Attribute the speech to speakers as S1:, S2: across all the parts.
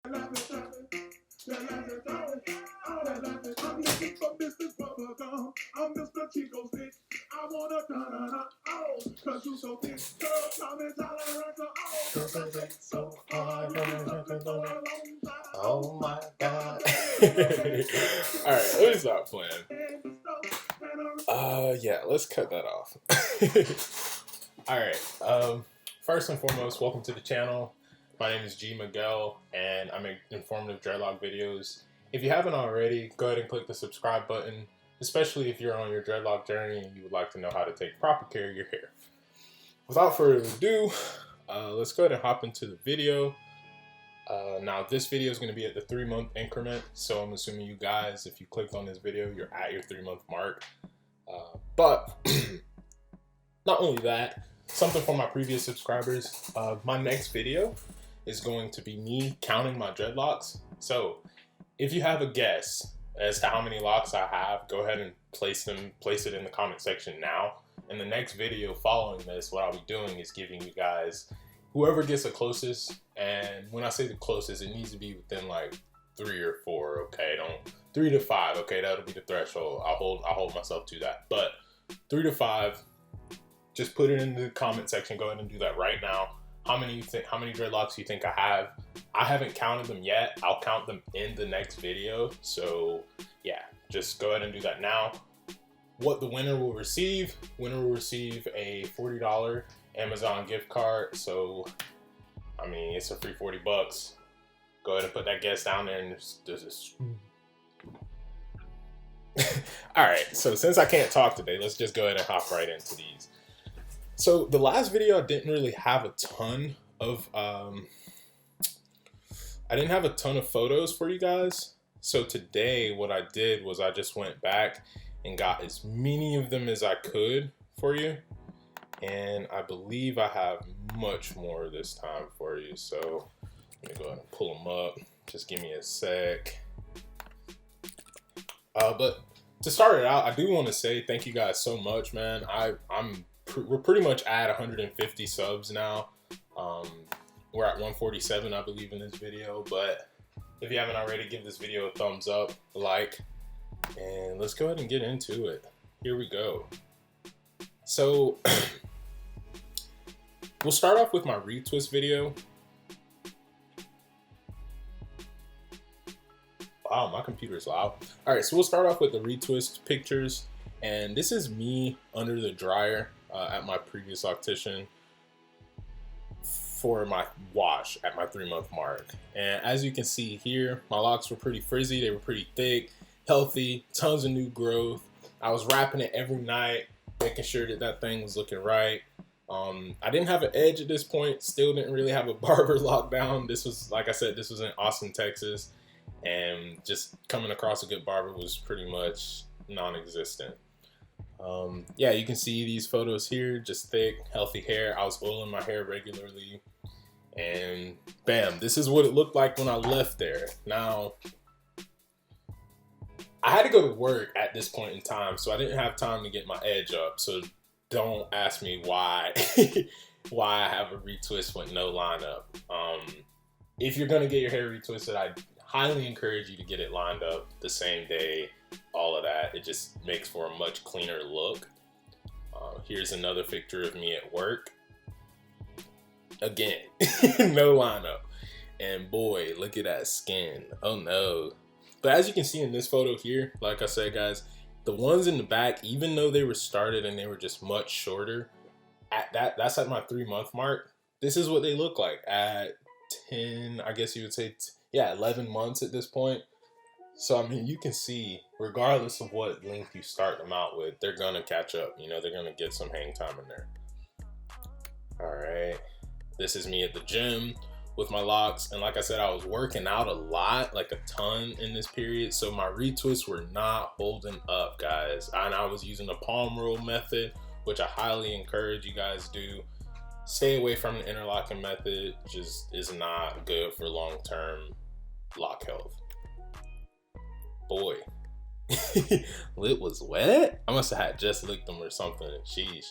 S1: Oh my God. Alright, let me stop playing. Yeah, let's cut that off. Alright, first and foremost, welcome to the channel. My name is G. Miguel, and I make informative dreadlock videos. If you haven't already, go ahead and click the subscribe button, especially if you're on your dreadlock journey and you would like to know how to take proper care of your hair. Without further ado, let's go ahead and hop into the video. Now this video is going to be at the 3-month increment, so I'm assuming you guys, if you clicked on this video, you're at your 3-month mark. But not only that, something for my previous subscribers, my next video is going to be me counting my dreadlocks. So if you have a guess as to how many locks I have, go ahead and place it in the comment section now. In the next video following this, what I'll be doing is giving you guys whoever gets the closest, and when I say the closest, it needs to be within like 3 or 4, okay? Don't 3 to 5, okay? That'll be the threshold. I'll hold myself to that. But 3 to 5, just put it in the comment section. Go ahead and do that right now. How many dreadlocks you think I have? I haven't counted them yet. I'll count them in the next video. So yeah, just go ahead and do that now. What the winner will receive? Winner will receive a $40 Amazon gift card. So I mean, it's a free 40 bucks. Go ahead and put that guess down there, and just all right, so since I can't talk today, let's just go ahead and hop right into these. So the last video, I didn't really have a ton of photos for you guys. So today what I did was I just went back and got as many of them as I could for you. And I believe I have much more this time for you. So let me go ahead and pull them up. Just give me a sec. But to start it out, I do want to say thank you guys so much, man. We're pretty much at 150 subs now. We're at 147, I believe, in this video. But if you haven't already, give this video a thumbs up, like, and let's go ahead and get into it. Here we go. So we'll start off with my retwist video. Wow, my computer's loud. All right, so we'll start off with the retwist pictures. And this is me under the dryer at my previous optician for my wash at my 3-month mark. And as you can see here, my locks were pretty frizzy. They were pretty thick, healthy, tons of new growth. I was wrapping it every night, making sure that that thing was looking right. I didn't have an edge at this point. Still didn't really have a barber locked down. This was, like I said, this was in Austin, Texas. And just coming across a good barber was pretty much non-existent. Yeah, you can see these photos here, just thick, healthy hair. I was oiling my hair regularly, and bam, this is what it looked like when I left there. Now, I had to go to work at this point in time, so I didn't have time to get my edge up. So don't ask me why why I have a retwist with no line up. If you're gonna get your hair retwisted, I highly encourage you to get it lined up the same day. All of that, it just makes for a much cleaner look. Here's another picture of me at work. Again, no lineup. And boy, look at that skin. Oh no. But as you can see in this photo here, like I said, guys, the ones in the back, even though they were started and they were just much shorter, that's at my 3-month mark. This is what they look like at 10, I guess you would say, 11 months at this point. So, I mean, you can see, regardless of what length you start them out with, they're going to catch up. You know, they're going to get some hang time in there. All right. This is me at the gym with my locks. And like I said, I was working out a lot, like a ton in this period. So my retwists were not holding up, guys. And I was using the palm roll method, which I highly encourage you guys do. Stay away from the interlocking method. Just is not good for long-term lock health. Boy, lip was wet. I must have had just licked them or something. Sheesh.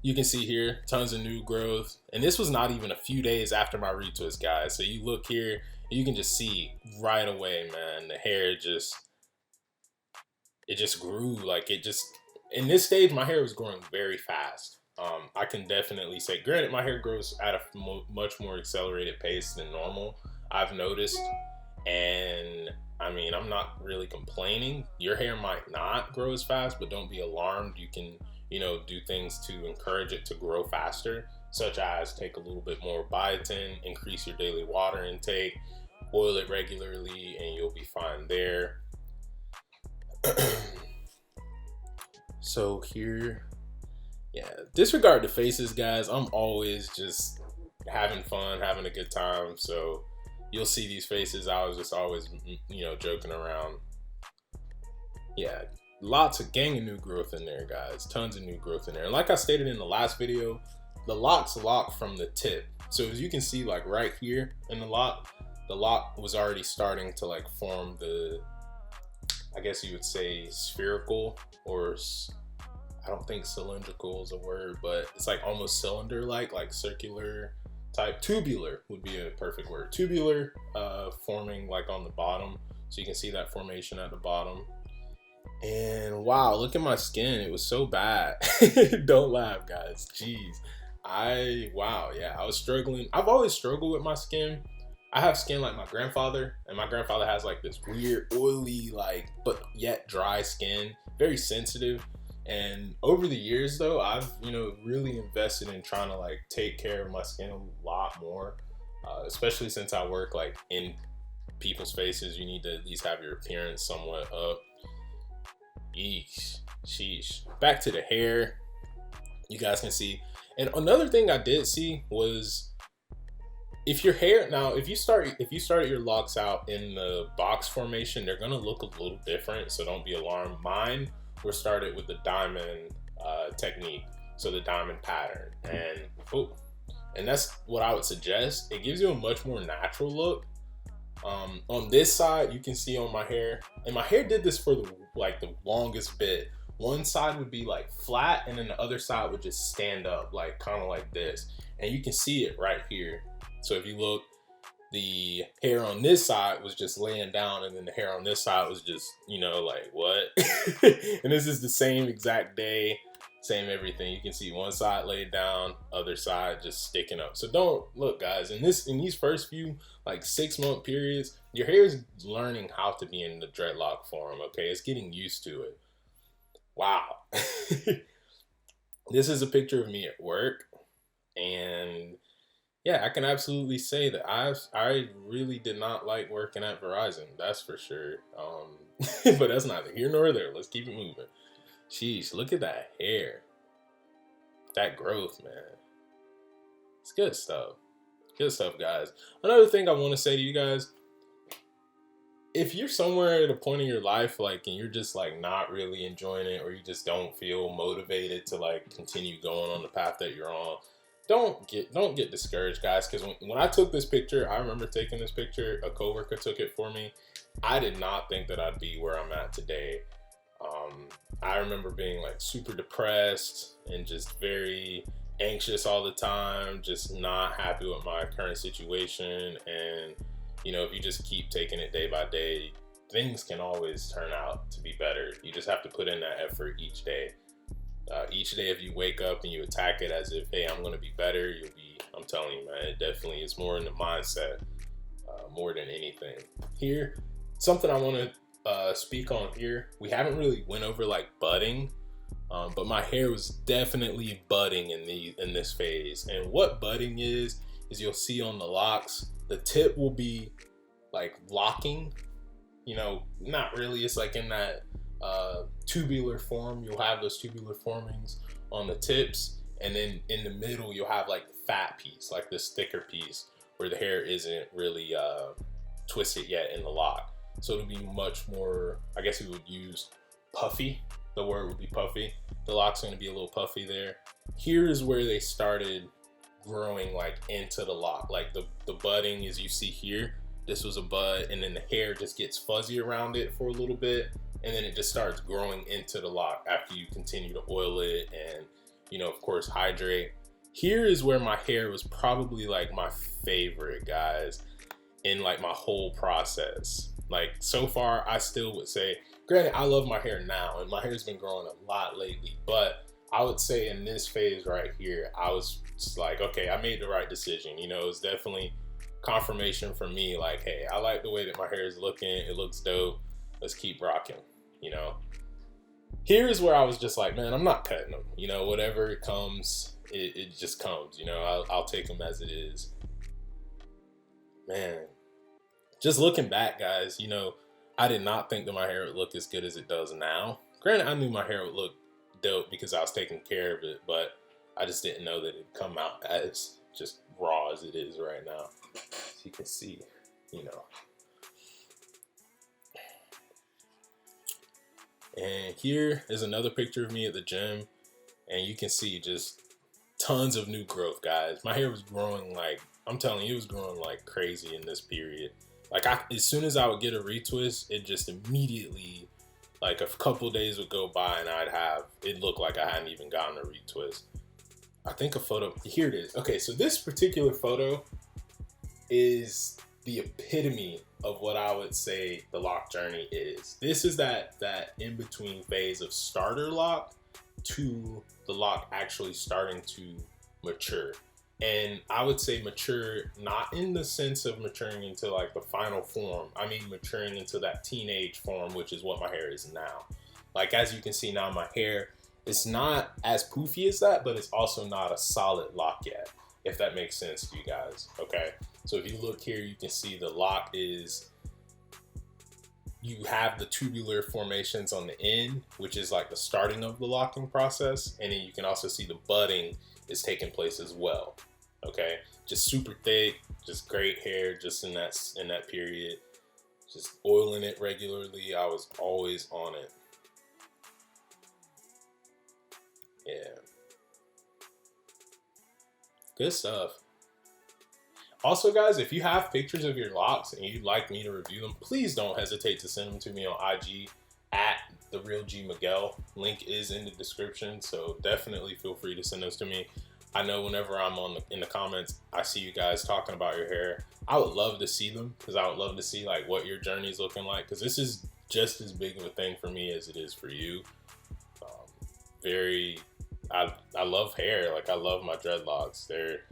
S1: You can see here, tons of new growth. And this was not even a few days after my retwist, guys. So you look here, you can just see right away, man, the hair just, it just grew. Like it just, in this stage, my hair was growing very fast. I can definitely say, granted, my hair grows at a much more accelerated pace than normal, I've noticed. And I mean, I'm not really complaining. Your hair might not grow as fast, but don't be alarmed. You can, you know, do things to encourage it to grow faster, such as take a little bit more biotin, increase your daily water intake, oil it regularly, and you'll be fine there. So here, yeah, disregard the faces, guys. I'm always just having fun, having a good time. So you'll see these faces. I was just always, you know, joking around. Yeah, lots of gang of new growth in there, guys. Tons of new growth in there. And like I stated in the last video, the locks lock from the tip. So as you can see, like right here in the lock was already starting to like form the, I guess you would say, spherical, or I don't think cylindrical is a word, but it's like almost cylinder-like, like circular type. Tubular would be a perfect word. Tubular forming like on the bottom. So you can see that formation at the bottom. And wow, look at my skin. It was so bad. Don't laugh, guys. Jeez. Wow, yeah, I was struggling. I've always struggled with my skin. I have skin like my grandfather, and my grandfather has like this weird oily, like, but yet dry skin, very sensitive. And over the years though, I've, you know, really invested in trying to like take care of my skin a lot more, especially since I work like in people's faces. You need to at least have your appearance somewhat up. Yeesh, sheesh. Back to the hair, you guys can see. And another thing I did see was, if your hair, now if you started your locks out in the box formation, they're gonna look a little different, so don't be alarmed. Mine were started with the diamond technique, so the diamond pattern, and that's what I would suggest. It gives you a much more natural look. On this side, you can see on my hair, and my hair did this for the longest bit. One side would be like flat, and then the other side would just stand up, like kind of like this, and you can see it right here. So if you look, the hair on this side was just laying down, and then the hair on this side was just, you know, like what? And this is the same exact day, same everything. You can see one side laid down, other side just sticking up. So don't look, guys, in these first few like 6-month periods, your hair is learning how to be in the dreadlock form. Okay, it's getting used to it. Wow. This is a picture of me at work, and yeah, I can absolutely say that I really did not like working at Verizon. That's for sure. But that's neither here nor there. Let's keep it moving. Jeez, look at that hair. That growth, man. It's good stuff. Good stuff, guys. Another thing I want to say to you guys, if you're somewhere at a point in your life, like, and you're just like not really enjoying it, or you just don't feel motivated to like continue going on the path that you're on, don't get discouraged, guys. Because when I took this picture, I remember taking this picture, a coworker took it for me. I did not think that I'd be where I'm at today. I remember being like super depressed and just very anxious all the time, just not happy with my current situation. And you know, if you just keep taking it day by day, things can always turn out to be better. You just have to put in that effort each day. Each day, if you wake up and you attack it as if, hey, I'm going to be better, you'll be, I'm telling you, man, it definitely is more in the mindset, more than anything. Here, something I want to speak on here, we haven't really went over like budding, but my hair was definitely budding in this phase. And what budding is you'll see on the locks, the tip will be like locking, you know, not really, it's like in that tubular form. You'll have those tubular formings on the tips, and then in the middle you'll have like the fat piece, like this thicker piece where the hair isn't really twisted yet in the lock. So it'll be much more, I guess we would use puffy. The word would be puffy. The lock's going to be a little puffy there. Here is where they started growing like into the lock, like the budding, as you see here. This was a bud, and then the hair just gets fuzzy around it for a little bit, and then it just starts growing into the lock after you continue to oil it and, you know, of course, hydrate. Here is where my hair was probably like my favorite, guys, in like my whole process. Like so far, I still would say, granted, I love my hair now and my hair's been growing a lot lately, but I would say in this phase right here, I was just like, okay, I made the right decision. You know, it's definitely confirmation for me, like, hey, I like the way that my hair is looking. It looks dope. Let's keep rocking, you know. Here's where I was just like, man, I'm not cutting them. You know, whatever comes, it just comes. You know, I'll take them as it is. Man, just looking back, guys, you know, I did not think that my hair would look as good as it does now. Granted, I knew my hair would look dope because I was taking care of it, but I just didn't know that it'd come out as just raw as it is right now. As you can see, you know. And here is another picture of me at the gym, and you can see just tons of new growth, guys. My hair was growing like, I'm telling you, it was growing like crazy in this period. Like as soon as I would get a retwist, it just immediately, like a couple days would go by and it looked like I hadn't even gotten a retwist. I think a photo, here it is. Okay, so this particular photo is the epitome of what I would say the lock journey is. This is that in-between phase of starter lock to the lock actually starting to mature. And I would say mature, not in the sense of maturing into like the final form. I mean maturing into that teenage form, which is what my hair is now. Like as you can see now, my hair, it's not as poofy as that, but it's also not a solid lock yet, if that makes sense to you guys, okay? So if you look here, you can see the lock is, you have the tubular formations on the end, which is like the starting of the locking process. And then you can also see the budding is taking place as well. Okay, just super thick, just great hair, just in that period, just oiling it regularly. I was always on it. Yeah, good stuff. Also, guys, if you have pictures of your locks and you'd like me to review them, please don't hesitate to send them to me on IG at @TheRealGMiguel. Link is in the description, so definitely feel free to send those to me. I know whenever I'm in the comments, I see you guys talking about your hair. I would love to see them because I would love to see like what your journey is looking like, because this is just as big of a thing for me as it is for you. I love hair. Like I love my dreadlocks. They're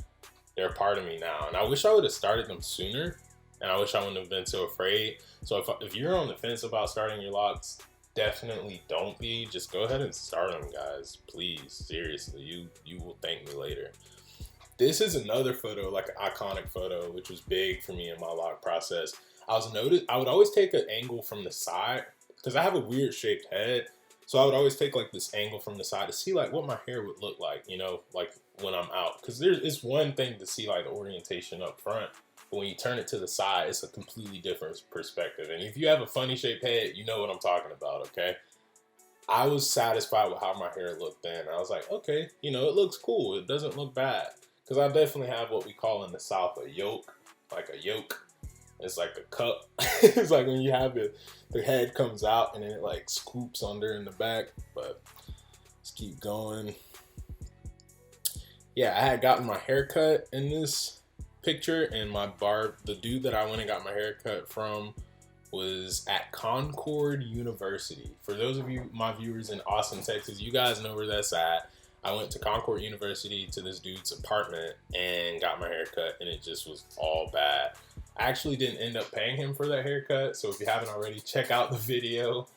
S1: a part of me now, and I wish I would have started them sooner, and I wish I wouldn't have been so afraid. So if you're on the fence about starting your locks, definitely don't be. Just go ahead and start them, guys. Please, seriously, you will thank me later. This is another photo, like an iconic photo, which was big for me in my lock process. I would always take an angle from the side because I have a weird shaped head. So I would always take like this angle from the side to see like what my hair would look like, you know, like when I'm out. Because it's one thing to see like the orientation up front, but when you turn it to the side, it's a completely different perspective. And if you have a funny shaped head, you know what I'm talking about, okay? I was satisfied with how my hair looked then. I was like, okay, you know, it looks cool. It doesn't look bad. Because I definitely have what we call in the South a yoke, like a yoke. It's like a cup. It's like when you have the head comes out and then it like scoops under in the back. But let's keep going. Yeah, I had gotten my hair cut in this picture, and the dude that I went and got my hair cut from was at Concord University. For those of you, my viewers in Austin, Texas, you guys know where that's at. I went to Concord University to this dude's apartment and got my hair cut, and it just was all bad. I actually didn't end up paying him for that haircut, so if you haven't already, check out the video.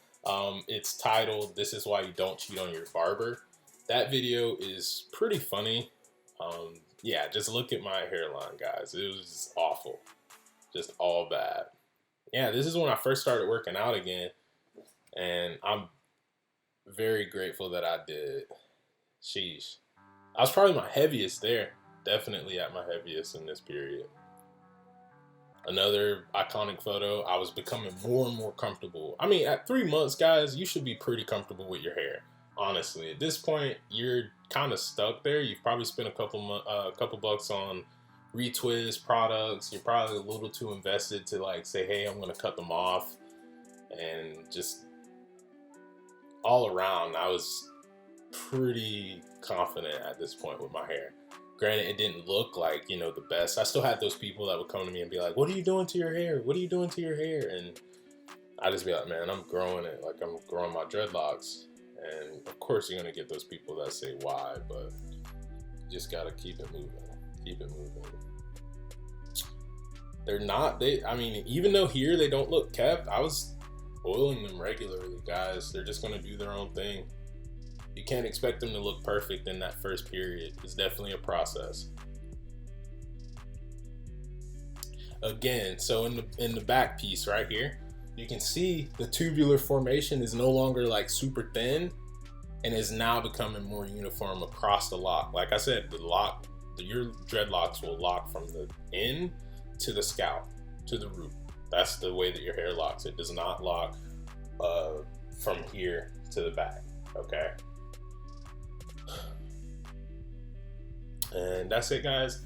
S1: It's titled, "This is Why You Don't Cheat on Your Barber." That video is pretty funny. Yeah, just look at my hairline, guys. It was just awful. Just all bad. Yeah, this is when I first started working out again, and I'm very grateful that I did. Sheesh. I was probably my heaviest there. Definitely at my heaviest in this period. Another iconic photo. I was becoming more and more comfortable. I mean, at 3 months, guys, you should be pretty comfortable with your hair. Honestly, at this point, you're kind of stuck there. You've probably spent a couple bucks on retwist products. You're probably a little too invested to like say, hey, I'm gonna cut them off. And just all around, I was pretty confident at this point with my hair. Granted, it didn't look like, you know, the best. I still had those people that would come to me and be like, what are you doing to your hair? What are you doing to your hair? And I just be like, man, I'm growing it. Like, I'm growing my dreadlocks. And of course you're going to get those people that say why, but you just got to keep it moving. Keep it moving. I mean, even though here they don't look kept, I was oiling them regularly, guys. They're just going to do their own thing. You can't expect them to look perfect in that first period. It's definitely a process. Again, so in the back piece right here, you can see the tubular formation is no longer like super thin and is now becoming more uniform across the lock. Like I said, your dreadlocks will lock from the end to the scalp, to the root. That's the way that your hair locks. It does not lock from here to the back, okay? And that's it, guys.